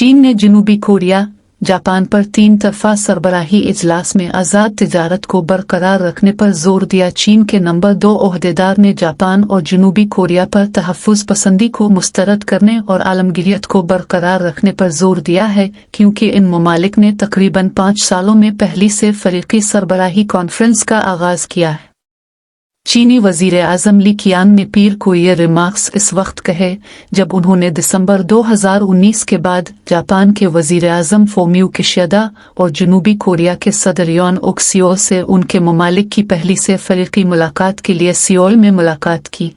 चीन ने जनूबी कोरिया, जापान पर 3 तरफा सरबराही इजलास में आज़ाद तिजारत को बरकरार रखने पर जोर दिया। चीन के नंबर 2 ओहदेदार ने जापान और जनूबी कोरिया पर तहफ़्फ़ुज़ पसंदी को मुस्तरद करने और आलमगीरियत को बरकरार रखने पर जोर दिया है, क्योंकि इन ममालिक ने तकरीबन 5 सालों में पहली से फ़रीक़ी सरबराही कॉन्फ्रेंस का आगाज़ किया है। चीनी वज़ीर आज़म ली क़ियांग ने पीर को ये रिमार्क्स इस वक्त कहे जब उन्होंने दिसंबर 2019 के बाद जापान के वज़ीर आज़म फुमियो किशिदा और जनूबी कोरिया के सदर योन उक सियोल से उनके ममालिक की पहली से फ़रीक़ी मुलाकात के लिए सियोल में मुलाकात की।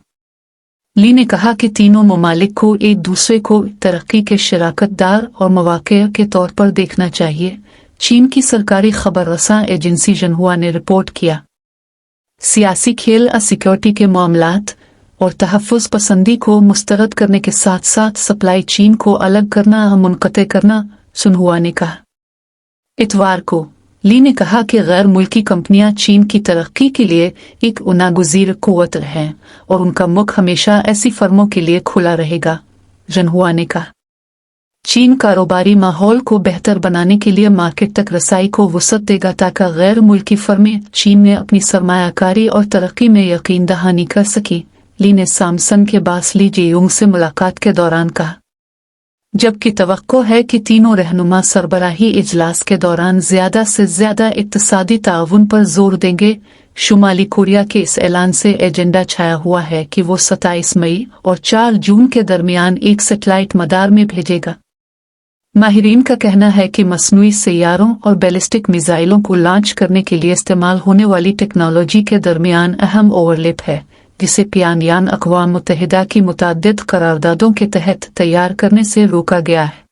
ली ने कहा कि तीनों ममालिक को एक दूसरे को तरक्की के शराकतदार और मौक़े के तौर पर देखना चाहिए, चीन की सरकारी खबर रसां एजेंसी जिन्हुआ ने रिपोर्ट किया। सियासी खेल सिक्योरिटी के मामलात और तहफ़्फ़ुज़ पसंदी को मुस्तरद करने के साथ साथ सप्लाई चीन को अलग करना मुनक़ते करना, सुनहुआ ने कहा। इतवार को ली ने कहा कि गैर मुल्की कंपनियां चीन की तरक्की के लिए एक नागुज़ीर क़ुव्वत हैं और उनका मुख हमेशा ऐसी फर्मों के लिए खुला रहेगा, जिन्हुआ ने कहा। चीन कारोबारी माहौल को बेहतर बनाने के लिए मार्केट तक रसाई को वुसअत देगा ताकि गैर मुल्की फर्में चीन में अपनी सरमायाकारी और तरक्की में यकीन दहानी कर सकें, ली ने सैमसंग के बास ली जेयोंग से मुलाकात के दौरान कहा। जबकि तवक्को है कि तीनों रहनुमा सरबराही इजलास के दौरान ज़्यादा से ज़्यादा इक़्तिसादी ताउन पर जोर देंगे। शुमाली कोरिया के इस ऐलान से एजेंडा छाया हुआ है कि वो 27 मई और 4 जून के दरमियान एक सैटेलाइट मदार में भेजेगा। माहिरीन का कहना है कि मसनूई सैयारों और बैलिस्टिक मिसाइलों को लॉन्च करने के लिए इस्तेमाल होने वाली टेक्नोलॉजी के दरमियान अहम ओवरलैप है, जिसे प्यानयान अक़वाम मुत्तहिदा की मुतअद्दिद करारदादों के तहत तैयार करने से रोका गया है।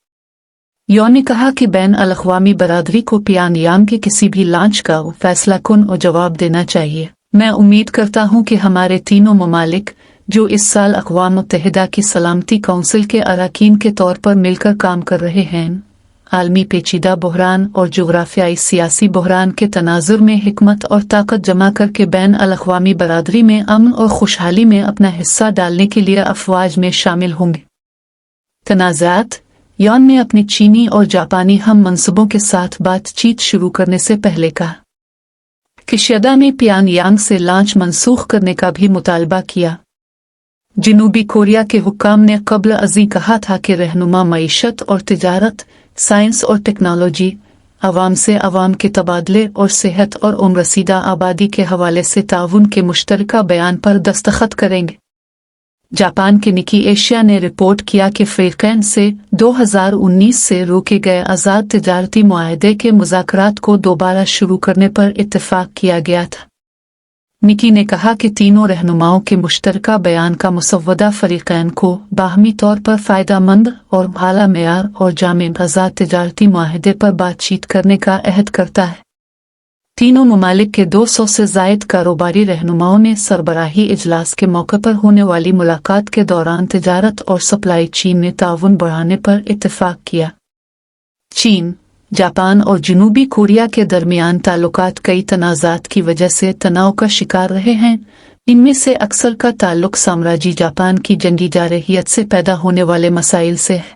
योन ने कहा कि बैन अल-अक़वामी बरादरी को प्यानयान के किसी भी लॉन्च का फैसला कुन और जवाब देना चाहिए। मैं उम्मीद करता हूँ कि हमारे तीनों ममालिक जो इस साल अक़वाम मुत्तहिदा की सलामती काउंसिल के अरकान के तौर पर मिलकर काम कर रहे हैं, आलमी पेचीदा बहरान और जोग्राफियाई सियासी बहरान के तनाजुर में हिकमत और ताकत जमा करके बैन अल-अक़वामी बरादरी में अमन और खुशहाली में अपना हिस्सा डालने के लिए अफ़वाज में शामिल होंगे। तनाज़ात योन ने अपने चीनी और जापानी हम मनसूबों के साथ बातचीत शुरू करने से पहले कहा। किशिदा ने प्यानयांग से लॉन्च मनसूख करने का भी मुतालबा किया। जनूबी कोरिया के हुक्काम ने क़ब्ल अज़ीं कहा था कि रहनुमा मईशत और तिजारत, साइंस और टेक्नोलॉजी, अवाम से अवाम के तबादले और सेहत और उम्ररसीदा आबादी के हवाले से ताउन के मुश्तरका बयान पर दस्तखत करेंगे। जापान के निकी एशिया ने रिपोर्ट किया कि फ़रीक़ैन से 2019 से रोके गए आज़ाद तिजारती मुआहदे के मुज़ाकरात को दोबारा शुरू करने पर इत्तेफ़ाक़ किया गया था। निकी ने कहा कि तीनों रहनुमाओं के मुश्तरका बयान का मुसव्वदा फ़रीक़ैन को बाहमी तौर पर फ़ायदेमंद और आला मेयार और जामे आज़ाद तिजारती मुआहदे पर बातचीत करने का अहद करता है। तीनों ममालिक के 200 से ज़ायद कारोबारी रहनुमाओं ने सरबराही इजलास के मौके पर होने वाली मुलाकात के दौरान तिजारत और सप्लाई चीन में ताउन बढ़ाने पर इत्तेफ़ाक़ किया। चीन, जापान और जनूबी कोरिया के दरमियान ताल्लुकात कई तनाज़ात की वजह से तनाव का शिकार रहे हैं। इनमें से अक्सर का ताल्लुक साम्राज्य जापान की जंगी जारहियत से पैदा होने वाले मसाइल से है।